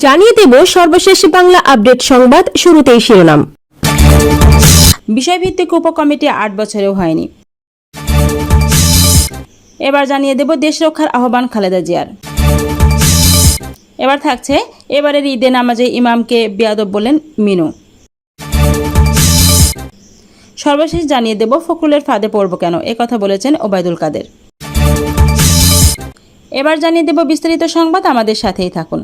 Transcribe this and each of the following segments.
জানিয়ে দেব সর্বশেষ বাংলা আপডেট সংবাদ। শুরুতেই শিরোনাম। বিষয়ভিত্তিক উপকমিটি 8 বছরেও হয়নি। এবার জানিয়ে দেব দেশ রক্ষার আহ্বান খালেদা জিয়ার। এবার থাকছে এবারের ঈদে নামাজে ইমামকে বেয়াদব বললেন মিনু। সর্বশেষ জানিয়ে দেব ফখরুলের ফাঁদে পড়ব কেন, একথা বলেছেন ওবায়দুল কাদের। এবার জানিয়ে দেব বিস্তারিত সংবাদ, আমাদের সাথেই থাকুন।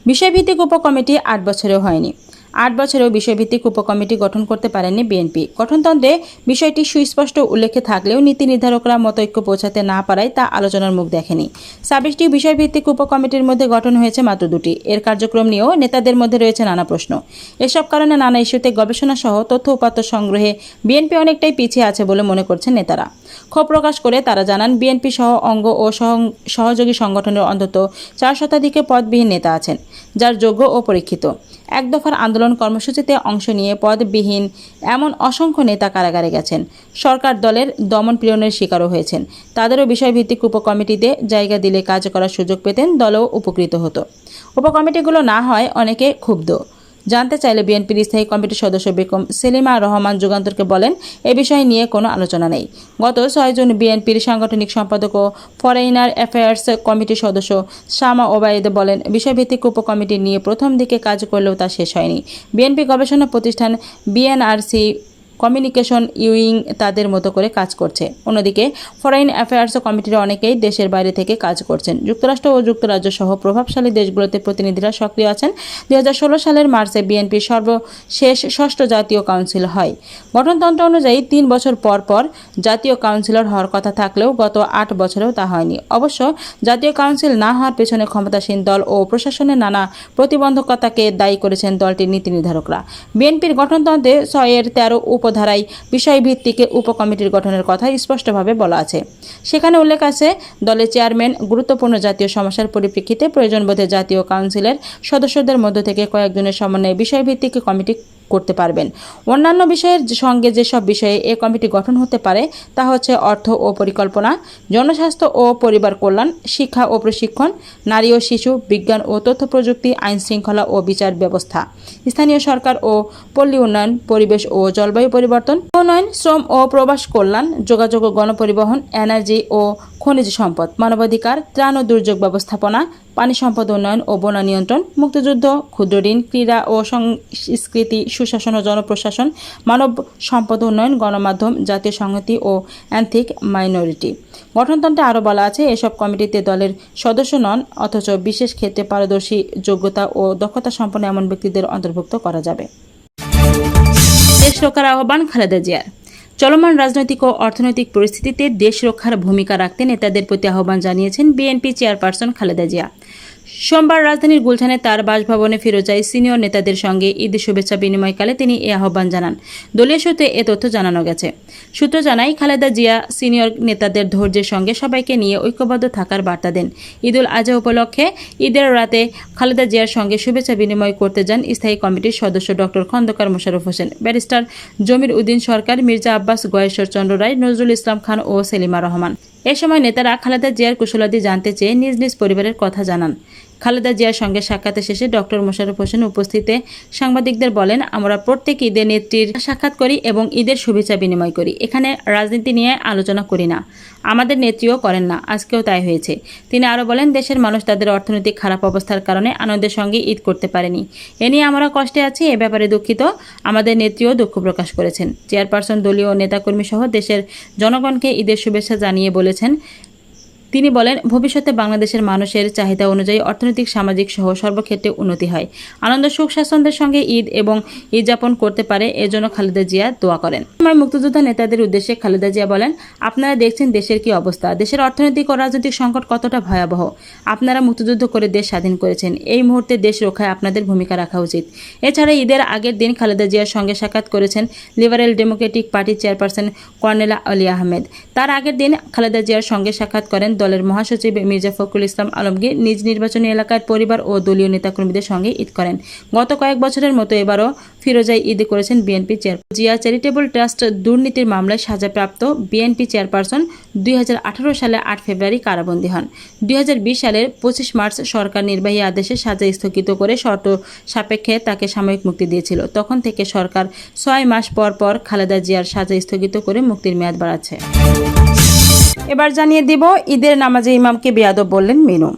বিষয়ভিত্তিক উপকমিটি 8 বছরেও হয়নি। 8 বছরেও বিষয়ভিত্তিক উপকমিটি গঠন করতে পারেনি বিএনপি। গঠনতন্ত্রে বিষয়টি সুস্পষ্ট উল্লেখে থাকলেও নীতি নির্ধারকরা মতৈক্য পৌঁছাতে না পারায় তা আলোচনার মুখ দেখেনি। 26টি বিষয়ভিত্তিক উপকমিটির মধ্যে গঠন হয়েছে মাত্র 2টি। এর কার্যক্রম নিয়েও নেতাদের মধ্যে রয়েছে নানা প্রশ্ন। এসব কারণে নানা ইস্যুতে গবেষণা সহ তথ্য উপাত্ত সংগ্রহে বিএনপি অনেকটাই পিছিয়ে আছে বলে মনে করছেন নেতারা। ক্ষোভ প্রকাশ করে তারা জানান, বিএনপি সহ অঙ্গ ও সহযোগী সংগঠনের অন্তত 4 শতাধিকে পদবিহীন নেতা আছেন, যার যোগ্য ও পরীক্ষিত। এক দফার আন্দোলন কর্মসূচিতে অংশ নিয়ে পদবিহীন এমন অসংখ্য নেতা কারাগারে গেছেন, সরকার দলের দমন পীড়নের শিকারও হয়েছেন। তাদেরও বিষয়ভিত্তিক উপকমিটিতে জায়গা দিলে কাজ করার সুযোগ পেতেন, দলও উপকৃত হতো। উপকমিটিগুলো না হয় অনেকে ক্ষুব্ধ। জানতে চাইলে বিএনপির স্থায়ী কমিটির সদস্য বেগম সেলিমা রহমান যুগান্তরকে বলেন, এ বিষয় নিয়ে কোনো আলোচনা নেই। গত 6 জুন বিএনপির সাংগঠনিক সম্পাদক ও ফরেইনার অ্যাফেয়ার্স কমিটির সদস্য শামা ওবায়েদ বলেন, বিষয়ভিত্তিক উপকমিটি নিয়ে প্রথম দিকে কাজ করলেও তা শেষ হয়নি। বিএনপি গবেষণা প্রতিষ্ঠান বিএনআরসি কমিউনিকেশন উইং তাদের মতো করে কাজ করছে। অন্যদিকে ফরেন অ্যাফেয়ার্স কমিটির অনেকেই দেশের বাইরে থেকে কাজ করছেন। যুক্তরাষ্ট্র ও যুক্তরাজ্য সহ প্রভাবশালী দেশগুলোতে প্রতিনিধিরা সক্রিয় আছেন। 2016 সালের মার্চে বিএনপির সর্বশেষ 6ষ্ঠ জাতীয় কাউন্সিল হয়। গঠনতন্ত্র অনুযায়ী 3 বছর পর পর জাতীয় কাউন্সিলর হওয়ার কথা থাকলেও গত 8 বছরেও তা হয়নি। অবশ্য জাতীয় কাউন্সিল না হওয়ার পেছনে ক্ষমতাসীন দল ও প্রশাসনের নানা প্রতিবন্ধকতাকে দায়ী করেছেন দলটির নীতি নির্ধারকরা। বিএনপির গঠনতন্ত্রে 6-এর 13 উপধারায় বিষয়ভিত্তিক উপকমিটির গঠনের কথা স্পষ্টভাবে বলা আছে। সেখানে উল্লেখ আছে, দলের চেয়ারম্যান গুরুত্বপূর্ণ জাতীয় সমস্যার পরিপ্রেক্ষিতে প্রয়োজনবোধে জাতীয় কাউন্সিলের সদস্যদের মধ্য থেকে কয়েকজনের সমন্বয়ে বিষয়ভিত্তিক কমিটি করতে পারবেন। অন্যান্য বিষয়ের সঙ্গে যেসব বিষয়ে এ কমিটি গঠন হতে পারে তা হচ্ছে অর্থ ও পরিকল্পনা, জনস্বাস্থ্য ও পরিবার কল্যাণ, শিক্ষা ও প্রশিক্ষণ, নারী ও শিশু, বিজ্ঞান ও তথ্য প্রযুক্তি, আইন শৃঙ্খলা ও বিচার ব্যবস্থা, স্থানীয় সরকার ও পল্লী উন্নয়ন, পরিবেশ ও জলবায়ু পরিবর্তন, উন্নয়ন, শ্রম ও প্রবাস কল্যাণ, যোগাযোগ ও গণপরিবহন, এনার্জি ও খনিজ সম্পদ, মানবাধিকার, ত্রাণ ও দুর্যোগ ব্যবস্থাপনা, পানি সম্পদ উন্নয়ন ও বন্যা নিয়ন্ত্রণ, মুক্তিযুদ্ধ, ক্ষুদ্র ঋণ, ক্রীড়া ও সংস্কৃতি, সুশাসন ও জনপ্রশাসন, মানব সম্পদ উন্নয়ন, গণমাধ্যম, জাতীয় সংহতি ও এথনিক মাইনরিটি। গঠনতন্ত্রে আরও বলা আছে, এসব কমিটিতে দলের সদস্য নন অথচ বিশেষ ক্ষেত্রে পারদর্শী, যোগ্যতা ও দক্ষতা সম্পন্ন এমন ব্যক্তিদের অন্তর্ভুক্ত করা যাবে। দেশ রক্ষার আহ্বান খালেদা জিয়ার। চলমান রাজনৈতিক ও অর্থনৈতিক পরিস্থিতিতে দেশ রক্ষার ভূমিকা রাখতে নেতাদের প্রতি আহ্বান জানিয়েছেন বিএনপি চেয়ারপারসন খালেদা জিয়া। সোমবার রাজধানীর গুলশানে তার বাসভবনে ফিরোজায় সিনিয়র নেতাদের সঙ্গে ঈদ শুভেচ্ছা বিনিময়কালে তিনি এ আহ্বান জানান। দলীয় সূত্রে এ তথ্য জানানো গেছে। সূত্র জানায়, খালেদা জিয়া সিনিয়র নেতাদের ধৈর্যের সঙ্গে সবাইকে নিয়ে ঐক্যবদ্ধ থাকার বার্তা দেন। ঈদুল আজহা উপলক্ষে ঈদের রাতে খালেদা জিয়ার সঙ্গে শুভেচ্ছা বিনিময় করতে যান স্থায়ী কমিটির সদস্য ডক্টর খন্দকার মোশাররফ হোসেন, ব্যারিস্টার জমির উদ্দিন সরকার, মির্জা আব্বাস, গয়েশ্বর চন্দ্র রায়, নজরুল ইসলাম খান ও সেলিমা রহমান। এ সময় নেতারা খালেদা জিয়ার কুশলাদি জানতে চেয়ে নিজ নিজ পরিবারের কথা জানান। খালেদা জিয়ার সঙ্গে সাক্ষাতে শেষে ডক্টর মোশাররফ হোসেন উপস্থিতে সাংবাদিকদের বলেন, আমরা প্রত্যেক ঈদে নেত্রীর সাক্ষাৎ করি এবং ঈদের শুভেচ্ছা বিনিময় করি। এখানে রাজনীতি নিয়ে আলোচনা করি না, আমাদের নেত্রীও করেন না, আজকেও তাই হয়েছে। তিনি আরও বলেন, দেশের মানুষ তাদের অর্থনৈতিক খারাপ অবস্থার কারণে আনন্দের সঙ্গে ঈদ করতে পারেনি। এ নিয়ে আমরা কষ্টে আছি, এ ব্যাপারে দুঃখিত। আমাদের নেত্রীও দুঃখ প্রকাশ করেছেন। চেয়ারপারসন দলীয় নেতাকর্মী সহ দেশের জনগণকে ঈদের শুভেচ্ছা জানিয়ে বলেছেন, তিনি বলেন, ভবিষ্যতে বাংলাদেশের মানুষের চাহিদা অনুযায়ী অর্থনৈতিক, সামাজিক সহ সর্বক্ষেত্রে উন্নতি হয়, আনন্দ, সুখ, স্বাচ্ছন্দ্যের সঙ্গে ঈদ এবং ঈদ যাপন করতে পারে, এজন্য খালেদা জিয়া দোয়া করেন। সময় মুক্তিযোদ্ধা নেতাদের উদ্দেশ্যে খালেদা জিয়া বলেন, আপনারা দেখছেন দেশের কি অবস্থা, দেশের অর্থনৈতিক ও রাজনৈতিক সংকট কতটা ভয়াবহ। আপনারা মুক্তিযুদ্ধ করে দেশ স্বাধীন করেছেন, এই মুহূর্তে দেশ রক্ষায় আপনাদের ভূমিকা রাখা উচিত। এছাড়া ঈদের আগের দিন খালেদা জিয়ার সঙ্গে সাক্ষাৎ করেছেন লিবারেল ডেমোক্রেটিক পার্টির চেয়ারপারসন কর্নেলা আলী আহমেদ। তার আগের দিন খালেদা জিয়ার সঙ্গে সাক্ষাৎ করেন দলের মহাসচিব মির্জা ফখরুল ইসলাম আলমগীর নিজ নির্বাচনী এলাকার পরিবার ও দলীয় নেতাকর্মীদের সঙ্গে ঈদ করেন। গত কয়েক বছরের মতো এবারও ফিরোজায় ঈদ করেছেন BNP chairperson. Zia charitable trust দুর্নীতির মামলায় সাজাপ্রাপ্ত বিএনপি চেয়ারপারসন 2018 সালে 8 ফেব্রুয়ারি কারাবন্দী হন। 2020 সালের 25 মার্চ সরকার নির্বাহী আদেশে সাজা স্থগিত করে শর্ত সাপেক্ষে তাকে সাময়িক মুক্তি দিয়েছিল। তখন থেকে সরকার 6 মাস পর পর খালেদা জিয়ার সাজা স্থগিত করে মুক্তির মেয়াদ বাড়াচ্ছে। এবার জানিয়ে দিব ঈদের নামাজে ইমামকে বেয়াদব বললেন মিনু।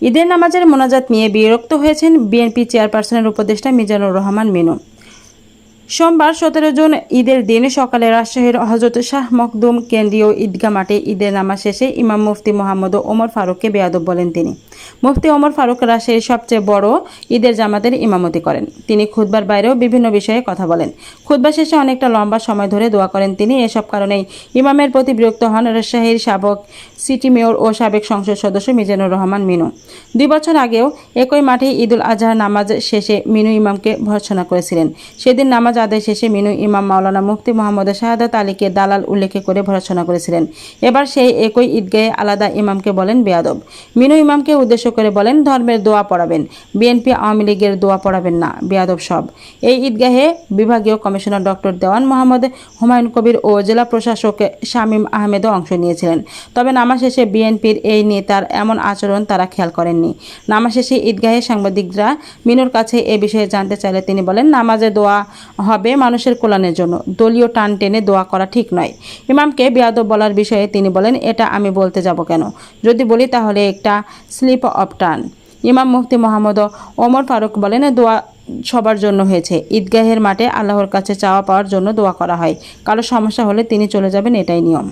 ঈদের নামাজের মোনাজাত নিয়ে বিরক্ত হয়েছেন বিএনপি চেয়ারপারসনের উপদেষ্টা মিজানুর রহমান মিনু। সোমবার 17 জুন ঈদের দিন সকালে রাজশাহীর হযরত শাহ মখদুম কেন্দ্রীয় ঈদগাহ মাঠে ঈদের নামাজ শেষে ইমাম মুফতি মোহাম্মদ ওমর ফারুককে বেয়াদব বলেন তিনি। মুফতি ওমর ফারুক রাজশাহীর সবচেয়ে বড় ঈদের জামাতের ইমামতি করেন। তিনি খুতবার বাইরেও বিভিন্ন বিষয়ে কথা বলেন। খুতবা শেষে অনেকটা লম্বা সময় ধরে দোয়া করেন তিনি। এসব কারণেই ইমামের প্রতি বিরক্ত হন রাজশাহীর সাবেক সিটি মেয়র ও সাবেক সংসদ সদস্য মিজানুর রহমান মিনু। 2 বছর আগেও একই মাঠে ঈদুল আজহার নামাজ শেষে মিনু ইমামকে ভর্ৎসনা করেছিলেন। সেদিন নামাজ আদায় শেষে মিনু ইমাম মাওলানা মুফতি মোহাম্মদ শাহাদাত আলীকে দালাল উল্লেখ করে ভর্ৎসনা করেছিলেন। এবার সেই একই ঈদগাহে আলাদা ইমামকে বলেন বেয়াদব। মিনু ইমামকে উদ্দেশ্য করে বলেন, ধর্মের দোয়া পড়াবেন, বিএনপি আওয়ামী লীগের দোয়া পড়াবেন না, বেয়াদব সব। এই ঈদগাহে বিভাগীয় কমিশনার ডক্টর দেওয়ান মোহাম্মদ হুমায়ুন কবির ও জেলা প্রশাসক শামীম আহমেদও অংশ নিয়েছিলেন। তবে নামাজ শেষে বিএনপির এই নেতার এমন আচরণ তারা খেয়াল করেননি। নামাজ শেষে ঈদগাহে সাংবাদিকরা মিনুর কাছে এ বিষয়ে জানতে চাইলে তিনি বলেন, নামাজে দোয়া হবে মানুষের কল্যাণের জন্য, দলীয় টান টেনে দোয়া করা ঠিক নয়। ইমামকে বেয়াদব বলার বিষয়ে তিনি বলেন, এটা আমি বলতে যাব কেন? যদি বলি তাহলে একটা স্লিপ অফ টান। ইমাম মুফতি মোহাম্মদ ওমর ফারুক বলেন, দোয়া সবার জন্য হয়েছে। ঈদগাহের মাঠে আল্লাহর কাছে চাওয়া পাওয়ার জন্য দোয়া করা হয়। কারো সমস্যা হলে তিনি চলে যাবেন, এটাই নিয়ম।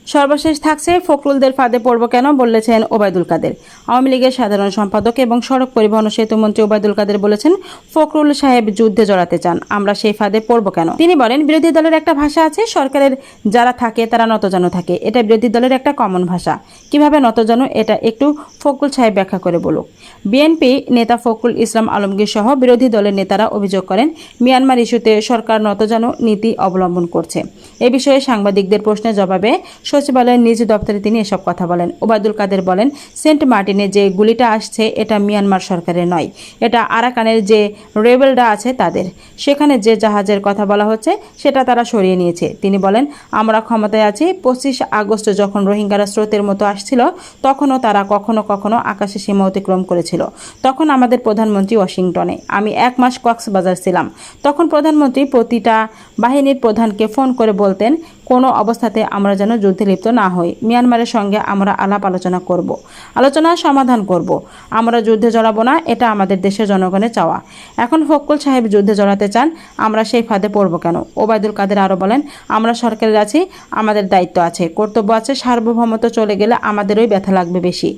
সর্বশেষ থাকছে ফখরুলদের ফাঁদে পড়ব কেন, বলেছেন ওবায়দুল কাদের। আওয়ামী লীগের সাধারণ সম্পাদক এবং সড়ক পরিবহন ও সেতু মন্ত্রী ওবায়দুল কাদের বলেছেন, ফখরুল সাহেব যুদ্ধে জড়াতে চান, আমরা সেই ফাঁদে পড়ব কেন? তিনি বলেন, বিরোধী দলের একটা ভাষা আছে, সরকারের যারা থাকে তারা নতজানু থাকে। এটা বিরোধী দলের একটা কমন ভাষা। কিভাবে নতজানু এটা একটু ফখরুল সাহেব ব্যাখ্যা করে বলুক। বিএনপি নেতা ফখরুল ইসলাম আলমগীর সহ বিরোধী দলের নেতারা অভিযোগ করেন, মিয়ানমার ইস্যুতে সরকার নতজানু নীতি অবলম্বন করছে। এ বিষয়ে সাংবাদিকদের প্রশ্নের জবাবে সচিবালয়ের নিজ দপ্তরে তিনি এসব কথা বলেন। ওবায়দুল কাদের বলেন, সেন্ট মার্টিনে যে গুলিটা আসছে এটা মিয়ানমার সরকারের নয়, এটা আরাকানের যে রেবেলরা আছে তাদের। সেখানে যে জাহাজের কথা বলা হচ্ছে সেটা তারা সরিয়ে নিয়েছে। তিনি বলেন, আমরা ক্ষমতায় আছি। 25 আগস্ট যখন রোহিঙ্গারা স্রোতের মতো আসছিল তখনও তারা কখনো কখনো আকাশে সীমা অতিক্রম করেছিল। তখন আমাদের প্রধানমন্ত্রী ওয়াশিংটনে, আমি 1 মাস কক্সবাজার ছিলাম। তখন প্রধানমন্ত্রী প্রতিটা বাহিনীর প্রধানকে ফোন করে বলতেন, কোনো অবস্থাতে আমরা যেন যুদ্ধে লিপ্ত না হই। মিয়ানমারের সঙ্গে আমরা আলাপ আলোচনা করব, আলোচনার সমাধান করব। আমরা যুদ্ধে জড়াবো না, এটা আমাদের দেশের জনগণের চাওয়া। এখন ফখরুল সাহেব যুদ্ধে জড়াতে চান, আমরা সেই ফাঁদে পড়ব কেন? ওবায়দুল কাদের আরও বলেন, আমরা সরকারের আছি, আমাদের দায়িত্ব আছে, কর্তব্য আছে। সার্বভৌমত্ব চলে গেলে আমাদেরই ব্যথা লাগবে বেশি।